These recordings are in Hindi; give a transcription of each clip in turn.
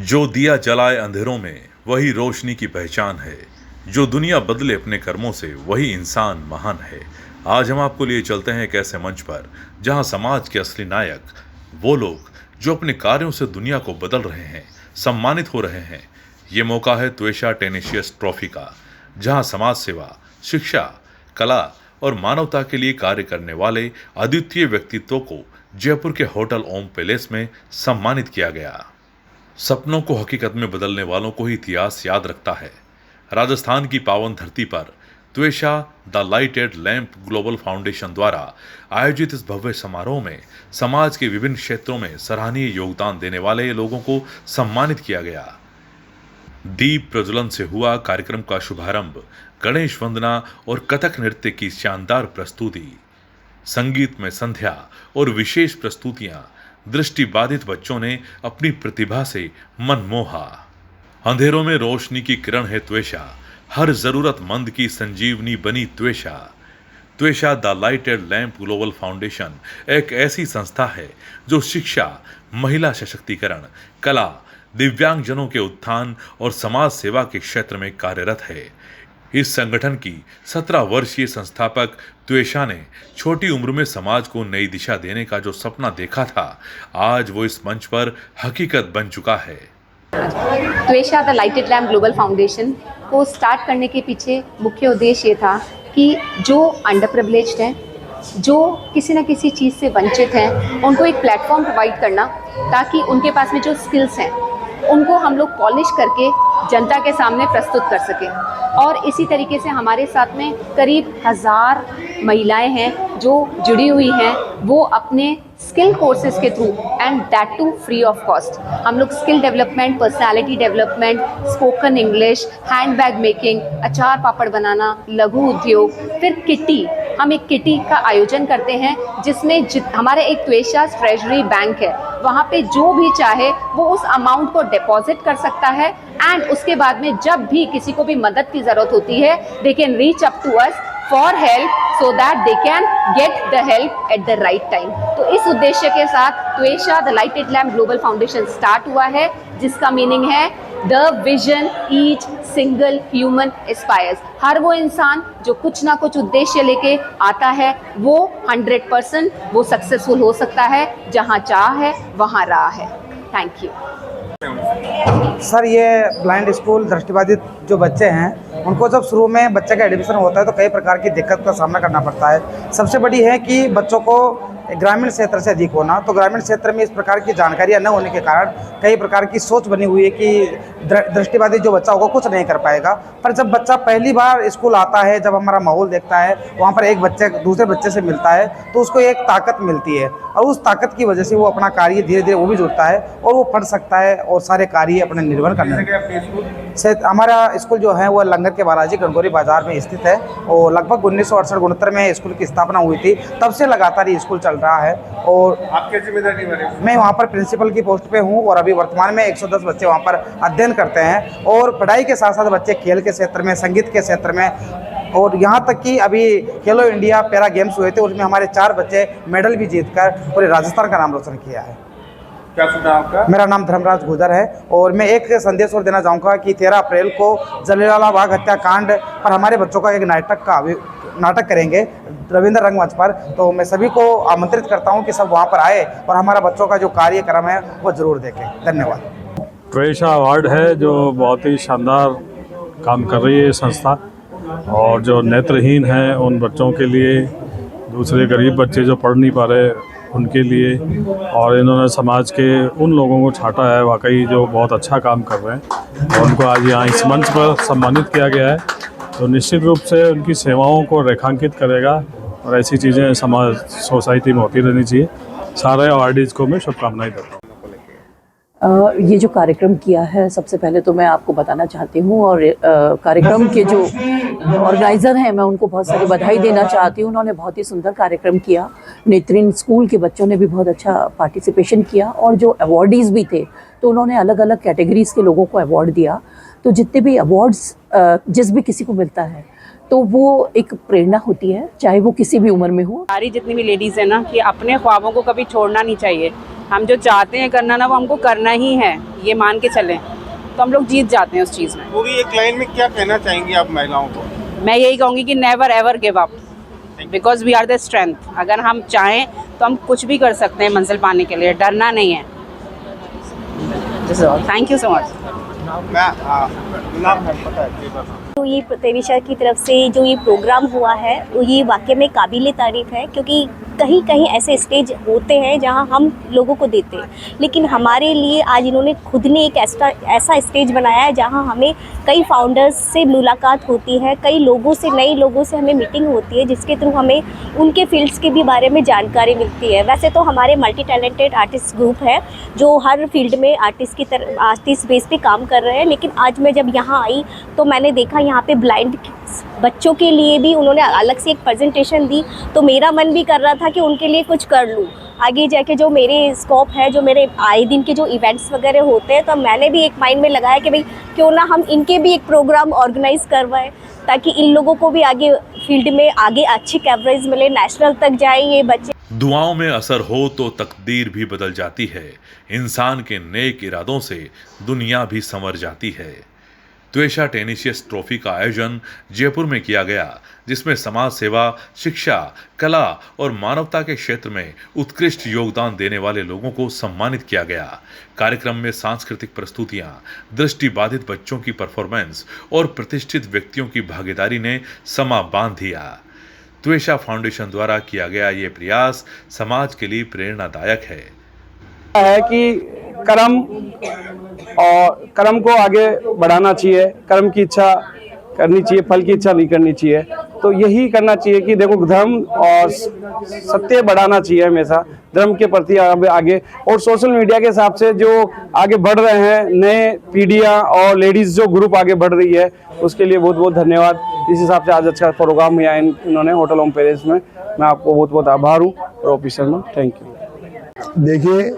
जो दिया जलाए अंधेरों में वही रोशनी की पहचान है। जो दुनिया बदले अपने कर्मों से वही इंसान महान है। आज हम आपको लिए चलते हैं एक ऐसे मंच पर जहां समाज के असली नायक वो लोग जो अपने कार्यों से दुनिया को बदल रहे हैं, सम्मानित हो रहे हैं। ये मौका है त्वेषा टेनेशियस ट्रॉफी का, जहां समाज सेवा, शिक्षा, कला और मानवता के लिए कार्य करने वाले अद्वितीय व्यक्तित्वों को जयपुर के होटल ओम पैलेस में सम्मानित किया गया। सपनों को हकीकत में बदलने वालों को ही इतिहास याद रखता है। राजस्थान की पावन धरती पर Tvesha the lighted lamp global foundation द्वारा आयोजित इस भव्य समारोह में समाज के विभिन्न क्षेत्रों में सराहनीय योगदान देने वाले लोगों को सम्मानित किया गया। दीप प्रज्वलन से हुआ कार्यक्रम का शुभारंभ गणेश वंदना और कथक नृत्य की शानदार प्रस्तुति, संगीत में संध्या और विशेष प्रस्तुतियां। दृष्टिबाधित बच्चों ने अपनी प्रतिभा से मन मोहा। अंधेरों में रोशनी की किरण है त्वेषा, हर जरूरतमंद की संजीवनी बनी Tvesha. Tvesha the lighted lamp global foundation एक ऐसी संस्था है जो शिक्षा, महिला सशक्तिकरण, कला, दिव्यांगजनों के उत्थान और समाज सेवा के क्षेत्र में कार्यरत है। इस संगठन की 17 वर्षीय संस्थापक त्वेषा ने छोटी उम्र में समाज को नई दिशा देने का जो सपना देखा था, आज वो इस मंच पर हकीकत बन चुका है। Tvesha the lighted lamp global foundation को स्टार्ट करने के पीछे मुख्य उद्देश्य ये था कि जो अंडर प्रिविलेज्ड हैं, जो किसी न किसी चीज़ से वंचित हैं, उनको एक प्लेटफॉर्म प्रोवाइड करना ताकि उनके पास में जो स्किल्स हैं उनको हम लोग पॉलिश करके जनता के सामने प्रस्तुत कर सकें। और इसी तरीके से हमारे साथ में करीब 1000 महिलाएं हैं जो जुड़ी हुई हैं। वो अपने स्किल कोर्सेज के through and that too free of cost हम लोग skill development, personality development, spoken English, handbag making, अचार पापड़ बनाना, लघु उद्योग, फिर किटी, हम एक किटी का आयोजन करते हैं जिसमें हमारे एक त्वेषा ट्रेजरी बैंक है, वहाँ पे जो भी चाहे वो उस अमाउंट को डिपॉजिट कर सकता है एंड उसके बाद में जब भी किसी को भी मदद की ज़रूरत होती है they can reach up to us for help so that they can get the help at the right time. तो इस उद्देश्य के साथ Tvesha the lighted lamp global foundation start हुआ है, जिसका मीनिंग है the vision each single human aspires. हर वो इंसान जो कुछ ना कुछ उद्देश्य लेके आता है वो 100% वो सक्सेसफुल हो सकता है। जहाँ चाह है वहाँ राह है। Thank you sir. ये ब्लाइंड स्कूल दृष्टिबाधित जो बच्चे हैं उनको जब शुरू में बच्चे का एडमिशन होता है तो कई प्रकार की दिक्कत का सामना करना पड़ता है। सबसे बड़ी है कि बच्चों को ग्रामीण क्षेत्र से अधिक होना, तो ग्रामीण क्षेत्र में इस प्रकार की जानकारियां न होने के कारण कई प्रकार की सोच बनी हुई है कि दृष्टिबाधित जो बच्चा होगा कुछ नहीं कर पाएगा। पर जब बच्चा पहली बार स्कूल आता है, जब हमारा माहौल देखता है, वहाँ पर एक बच्चे दूसरे बच्चे से मिलता है तो उसको एक ताकत मिलती है और उस ताकत की वजह से वो अपना कार्य धीरे धीरे वो भी जुड़ता है और वो पढ़ सकता है और सारे कार्य अपने निर्भर करने से। हमारा स्कूल जो है वो लंगर के बालाजी गणगौरी बाजार में स्थित है और लगभग 1968-69 में स्कूल की स्थापना हुई थी। तब से लगातार ये स्कूल चल रहा है और आपकी जिम्मेदारी मैं वहाँ पर प्रिंसिपल की पोस्ट पे हूँ और अभी वर्तमान में 110 बच्चे वहाँ पर अध्ययन करते हैं और पढ़ाई के साथ साथ बच्चे खेल के क्षेत्र में, संगीत के क्षेत्र में, और यहाँ तक कि अभी खेलो इंडिया पैरा गेम्स हुए थे उसमें हमारे 4 बच्चे मेडल भी जीतकर पूरे राजस्थान का नाम रोशन किया है। क्या सुना आपका? मेरा नाम धर्मराज गुजर है और मैं एक संदेश और देना चाहूँगा कि 13 अप्रैल को जलियांवाला बाग हत्याकांड पर हमारे बच्चों का एक नाटक करेंगे रविंद्र रंगमंच पर। तो मैं सभी को आमंत्रित करता हूं कि सब वहां पर आए और हमारा बच्चों का जो कार्यक्रम है वो जरूर देखें। धन्यवाद। त्वेषा अवार्ड है जो बहुत ही शानदार काम कर रही है ये संस्था, और जो नेत्रहीन हैं उन बच्चों के लिए, दूसरे गरीब बच्चे जो पढ़ नहीं पा रहे उनके लिए, और इन्होंने समाज के उन लोगों को छांटा है वाकई जो बहुत अच्छा काम कर रहे हैं और उनको आज यहाँ इस मंच पर सम्मानित किया गया है। तो निश्चित रूप से उनकी सेवाओं को रेखांकित करेगा और ऐसी चीज़ें समाज सोसाइटी में होती रहनी चाहिए। सारे अवार्डीज़ को मैं शुभकामनाएं देता हूँ। ये जो कार्यक्रम किया है, सबसे पहले तो मैं आपको बताना चाहती हूँ और कार्यक्रम के जो ऑर्गेनाइज़र हैं मैं उनको बहुत सारी बधाई देना चाहती हूँ। उन्होंने बहुत ही सुंदर कार्यक्रम किया। नेत्रहीन स्कूल के बच्चों ने भी बहुत अच्छा पार्टिसिपेशन किया और जो अवॉर्डीज़ भी थे तो उन्होंने अलग अलग कैटेगरीज़ के लोगों को अवार्ड दिया। तो जितने भी अवार्ड्स जिस भी किसी को मिलता है तो वो एक प्रेरणा होती है, चाहे वो किसी भी उम्र में हो। सारी जितनी भी लेडीज़ है ना कि अपने ख्वाबों को कभी छोड़ना नहीं चाहिए। हम जो चाहते हैं करना ना वो हमको करना ही है, ये मान के चलें तो हम लोग जीत जाते हैं उस चीज़ में। पूरी एक लाइन में क्या कहना चाहेंगी आप महिलाओं को? मैं यही कहूँगी कि never ever give up, because we are the strength. अगर हम चाहें तो हम कुछ भी कर सकते हैं मंजिल पाने के लिए, डरना नहीं है। Thank you so much. नाम है पता है? तो ये तेविशा की तरफ से जो ये प्रोग्राम हुआ है वो ये वाकई में काबिल तारीफ़ है, क्योंकि कहीं कहीं ऐसे स्टेज होते हैं जहां हम लोगों को देते हैं, लेकिन हमारे लिए आज इन्होंने खुद ने एक ऐसा स्टेज बनाया है जहां हमें कई फाउंडर्स से मुलाकात होती है, कई लोगों से, नए लोगों से हमें मीटिंग होती है, जिसके थ्रू हमें उनके फील्ड्स के भी बारे में जानकारी मिलती है। वैसे तो हमारे मल्टी टैलेंटेड आर्टिस्ट ग्रुप है जो हर फील्ड में आर्टिस्ट बेस पे काम कर रहे हैं, लेकिन आज मैं जब यहाँ आई तो मैंने देखा यहाँ पे ब्लाइंड बच्चों के लिए भी उन्होंने अलग से एक प्रेजेंटेशन दी, तो मेरा मन भी कर रहा था कि उनके लिए कुछ कर लूँ आगे जाके। जो मेरे स्कोप है, जो मेरे आए दिन के जो इवेंट्स वगैरह होते हैं, तो मैंने भी एक माइंड में लगाया कि भाई क्यों ना हम इनके भी एक प्रोग्राम ऑर्गेनाइज करवाएं, ताकि इन लोगों को भी आगे फील्ड में आगे अच्छी कवरेज मिले, नेशनल तक जाए ये बच्चे। दुआओं में असर हो तो तकदीर भी बदल जाती है, इंसान के नेक इरादों से दुनिया भी संवर जाती है। त्वेषा टेनिशियस ट्रॉफी का आयोजन जयपुर में किया गया, जिसमें समाज सेवा, शिक्षा, कला और मानवता के क्षेत्र में उत्कृष्ट योगदान देने वाले लोगों को सम्मानित किया गया। कार्यक्रम में सांस्कृतिक प्रस्तुतियां, दृष्टिबाधित बच्चों की परफॉर्मेंस और प्रतिष्ठित व्यक्तियों की भागीदारी ने समा बांध दिया। त्वेषा फाउंडेशन द्वारा किया गया ये प्रयास समाज के लिए प्रेरणादायक है कि कर्म को आगे बढ़ाना चाहिए, कर्म की इच्छा करनी चाहिए, फल की इच्छा नहीं करनी चाहिए। तो यही करना चाहिए कि देखो धर्म और सत्य बढ़ाना चाहिए हमेशा, धर्म के प्रति आगे। और सोशल मीडिया के हिसाब से जो आगे बढ़ रहे हैं नए पीढ़ियाँ और लेडीज़ जो ग्रुप आगे बढ़ रही है, उसके लिए बहुत बहुत धन्यवाद। इस हिसाब से आज अच्छा प्रोग्राम हुआ इन्होंने होटल होम पेलेस में। मैं आपको बहुत बहुत आभार हूँ और ऑफिसर में थैंक यू। देखिए,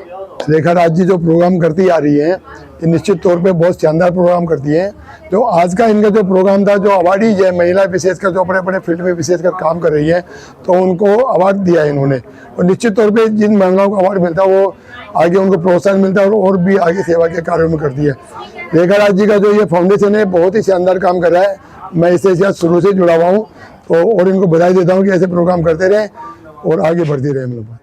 रेखा राज जी जो प्रोग्राम करती आ रही है, ये निश्चित तौर पे बहुत शानदार प्रोग्राम करती है। जो आज का इनका जो प्रोग्राम था, जो अवार्डीज है महिला विशेषकर जो अपने अपने फील्ड में विशेषकर काम कर रही है, तो उनको अवार्ड दिया है इन्होंने। और निश्चित तौर पे जिन महिलाओं को अवार्ड मिलता है वो आगे उनको प्रोत्साहन मिलता है और भी आगे सेवा के कार्यों में करती है। रेखा राज जी का जो ये फाउंडेशन है बहुत ही शानदार काम कर रहा है, मैं इससे शुरू से जुड़ा हुआ हूँ, तो और इनको बधाई देता हूँ कि ऐसे प्रोग्राम करते रहें और आगे बढ़ती रहे हम लोग।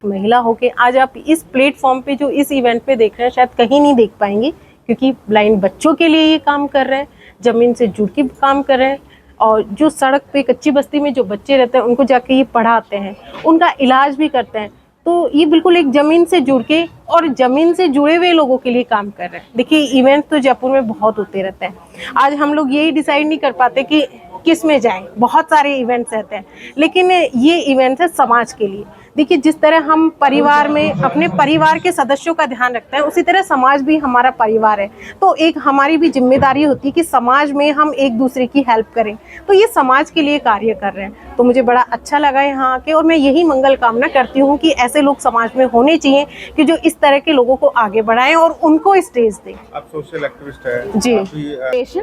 महिला होके आज आप इस प्लेटफॉर्म पे जो इस इवेंट पे देख रहे हैं शायद कहीं नहीं देख पाएंगे, क्योंकि ब्लाइंड बच्चों के लिए ये काम कर रहे हैं, ज़मीन से जुड़ के काम कर रहे हैं, और जो सड़क पे कच्ची बस्ती में जो बच्चे रहते हैं उनको जाके ये पढ़ाते हैं, उनका इलाज भी करते हैं। तो ये बिल्कुल एक ज़मीन से जुड़ के और ज़मीन से जुड़े हुए लोगों के लिए काम कर रहे हैं। देखिए इवेंट तो जयपुर में बहुत होते रहते हैं, आज हम लोग यही डिसाइड नहीं कर पाते कि किस में जाएं, बहुत सारे इवेंट्स रहते हैं, लेकिन ये इवेंट है समाज के लिए। देखिए जिस तरह हम परिवार में अपने परिवार के सदस्यों का ध्यान रखते हैं, उसी तरह समाज भी हमारा परिवार है। तो एक हमारी भी जिम्मेदारी होती है कि समाज में हम एक दूसरे की हेल्प करें, तो ये समाज के लिए कार्य कर रहे हैं। तो मुझे बड़ा अच्छा लगा यहाँ आके, और मैं यही मंगल कामना करती हूँ कि ऐसे लोग समाज में होने चाहिए कि जो इस तरह के लोगों को आगे बढ़ाएं और उनको स्टेज दें। आप सोशल एक्टिविस्ट हैं जी।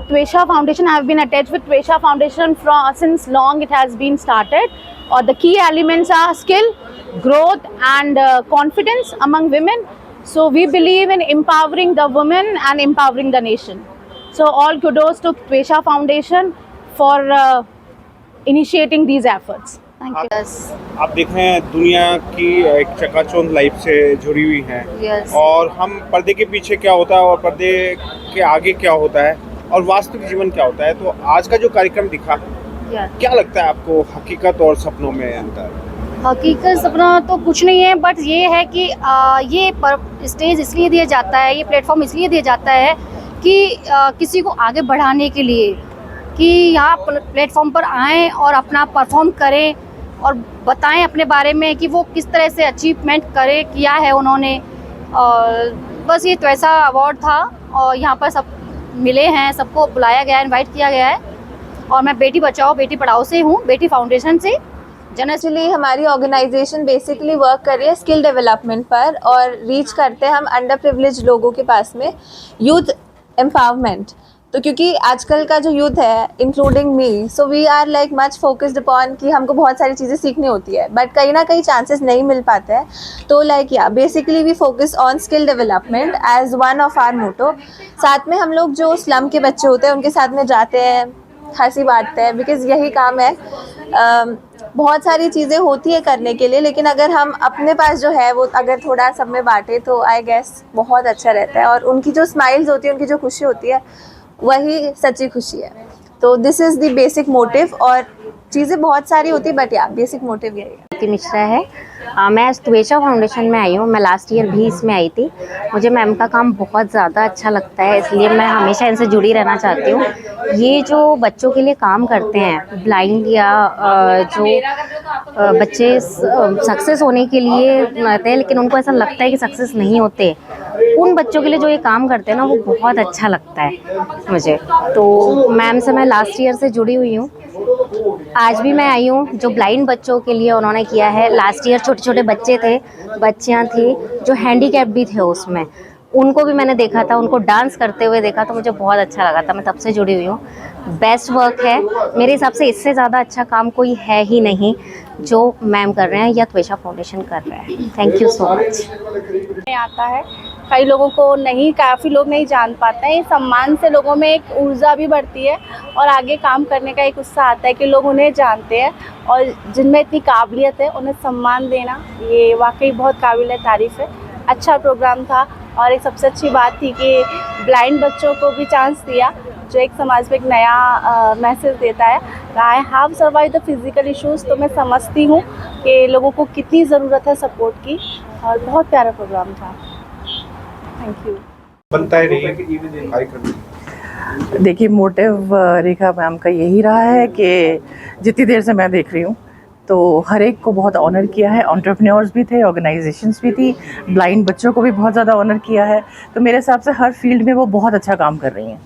Twesha Foundation, I have been attached with Twesha Foundation since long it has been started. The key elements are skill, growth and confidence among women. So we believe in empowering the women and empowering the nation. So all kudos to Twesha Foundation for initiating these efforts. Thank you. आप देख रहे हैं दुनिया की एक चकाचौंध लाइफ से जुड़ी हुई हैं। Yes. और हम पर्दे के पीछे क्या होता है और पर्दे के आगे क्या होता है और वास्तविक जीवन क्या होता है। तो आज का जो कार्यक्रम दिखा, क्या लगता है आपको हकीकत और सपनों में अंतर? हकीकत सपना तो कुछ नहीं है, बट ये है कि ये स्टेज इसलिए दिया जाता है, ये प्लेटफॉर्म इसलिए दिया जाता है कि किसी को आगे बढ़ाने के लिए, कि यहाँ प्लेटफॉर्म पर आएँ और अपना परफॉर्म करें और बताएं अपने बारे में कि वो किस तरह से अचीवमेंट किया है उन्होंने। और बस ये त्वेषा अवार्ड था और यहाँ पर सब मिले हैं, सबको बुलाया गया है, इनवाइट किया गया है। और मैं बेटी बचाओ बेटी पढ़ाओ से हूँ, बेटी फाउंडेशन से। जनरली हमारी ऑर्गेनाइजेशन बेसिकली वर्क कर रही है स्किल डेवलपमेंट पर, और रीच करते हैं हम अंडर प्रिविलेज लोगों के पास में यूथ एम्पावरमेंट। तो क्योंकि आजकल का जो यूथ है including me, so we are like much focused upon कि हमको बहुत सारी चीज़ें सीखनी होती है, बट कहीं ना कहीं चांसेस नहीं मिल पाते हैं। तो लाइक या basically we focus on skill development as one of our motto. साथ में हम लोग जो स्लम के बच्चे होते हैं उनके साथ में जाते हैं, हंसी बांटते हैं, बिकॉज़ यही काम है। बहुत सारी चीज़ें होती है करने के लिए, लेकिन अगर हम अपने पास जो है वो अगर थोड़ा सब में बांटे तो आई गेस बहुत अच्छा रहता है। और उनकी जो स्माइल्स होती है, उनकी जो खुशी होती है, वही सच्ची खुशी है। तो this is the basic motive. और चीज़ें बहुत सारी होती है, बट या बेसिक मोटिव यही है। मिश्रा है। मैं त्वेषा फाउंडेशन में आई हूँ। मैं लास्ट ईयर भी इसमें आई थी। मुझे मैम का काम बहुत ज़्यादा अच्छा लगता है, इसलिए मैं हमेशा इनसे जुड़ी रहना चाहती हूँ। ये जो बच्चों के लिए काम करते हैं, ब्लाइंड या जो बच्चे सक्सेस होने के लिए रहते हैं लेकिन उनको ऐसा लगता है कि सक्सेस नहीं होते, उन बच्चों के लिए जो ये काम करते हैं ना, वो बहुत अच्छा लगता है मुझे। तो मैम से मैं लास्ट ईयर से जुड़ी हुई हूँ। आज भी मैं आई हूँ। जो ब्लाइंड बच्चों के लिए उन्होंने किया है, लास्ट ईयर छोटे छोटे बच्चे थे, बच्चियाँ थी जो हैंडीकैप भी थे उसमें, उनको भी मैंने देखा था, उनको डांस करते हुए देखा, तो मुझे बहुत अच्छा लगा था। मैं तब से जुड़ी हुई हूँ। बेस्ट वर्क है मेरे हिसाब से। इससे ज़्यादा अच्छा काम कोई है ही नहीं जो मैम कर रहे हैं या त्वेषा फाउंडेशन कर रहा है। Thank you so much. आता है, कई लोगों को नहीं, काफ़ी लोग नहीं जान पाते हैं। सम्मान से लोगों में एक ऊर्जा भी बढ़ती है और आगे काम करने का एक उत्साह आता है कि लोग उन्हें जानते हैं और जिनमें इतनी काबिलियत है उन्हें सम्मान देना, ये वाकई बहुत काबिल तारीफ़ है। अच्छा प्रोग्राम था और एक सबसे अच्छी बात थी कि ब्लाइंड बच्चों को भी चांस दिया, जो एक समाज में एक नया मैसेज देता है। I have survive the physical issues. तो मैं समझती हूँ कि लोगों को कितनी ज़रूरत है सपोर्ट की, और बहुत प्यारा प्रोग्राम था। Thank you. बनता है नहीं कार्यक्रम। देखिए, मोटिव रेखा मैम का यही रहा है कि जितनी देर से मैं देख रही हूँ तो हर एक को बहुत ऑनर किया है। एंटरप्रेन्योर्स भी थे, ऑर्गेनाइजेशंस भी थी, ब्लाइंड बच्चों को भी बहुत ज़्यादा ऑनर किया है। तो मेरे हिसाब से हर फील्ड में वो बहुत अच्छा काम कर रही हैं।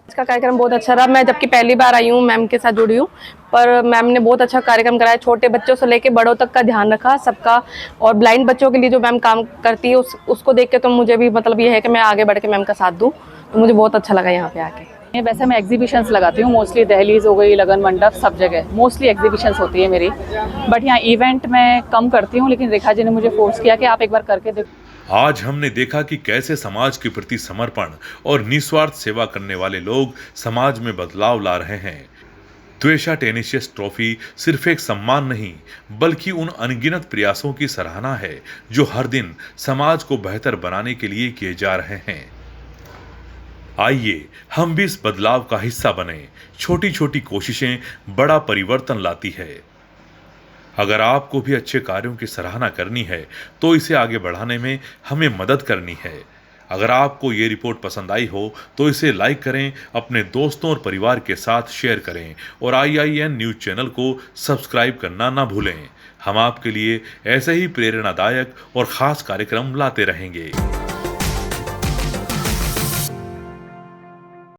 इसका कार्यक्रम बहुत अच्छा रहा। मैं जबकि पहली बार आई हूँ, मैम के साथ जुड़ी हूँ, पर मैम ने बहुत अच्छा कार्यक्रम कराया। छोटे बच्चों से लेके बड़ों तक का ध्यान रखा सबका। और ब्लाइंड बच्चों के लिए जो मैम काम करती है उसको देख के तो मुझे भी मतलब ये है कि मैं आगे बढ़ के मैम का साथ दूँ। तो मुझे बहुत अच्छा लगा यहाँ पे आके। वैसे मैं एग्जीबिशंस लगाती हूँ, मोस्टली दहलीज हो गई, लगन मंडप, सब जगह मोस्टली एग्जीबिशंस होती है मेरी। बट यहाँ इवेंट मैं कम करती हूँ, लेकिन रेखा जी ने मुझे फोर्स किया कि आप एक बार करके देखो। आज हमने देखा कि कैसे समाज के प्रति समर्पण और निस्वार्थ सेवा करने वाले लोग समाज में बदलाव ला रहे हैं। त्वेषा टेनिशियस ट्रॉफी सिर्फ एक सम्मान नहीं, बल्कि उन अनगिनत प्रयासों की सराहना है जो हर दिन समाज को बेहतर बनाने के लिए किए जा रहे हैं। आइए हम भी इस बदलाव का हिस्सा बने। छोटी छोटी कोशिशें बड़ा परिवर्तन लाती है। अगर आपको भी अच्छे कार्यों की सराहना करनी है तो इसे आगे बढ़ाने में हमें मदद करनी है। अगर आपको ये रिपोर्ट पसंद आई हो तो इसे लाइक करें, अपने दोस्तों और परिवार के साथ शेयर करें और IIN न्यूज़ चैनल को सब्सक्राइब करना ना भूलें। हम आपके लिए ऐसे ही प्रेरणादायक और ख़ास कार्यक्रम लाते रहेंगे।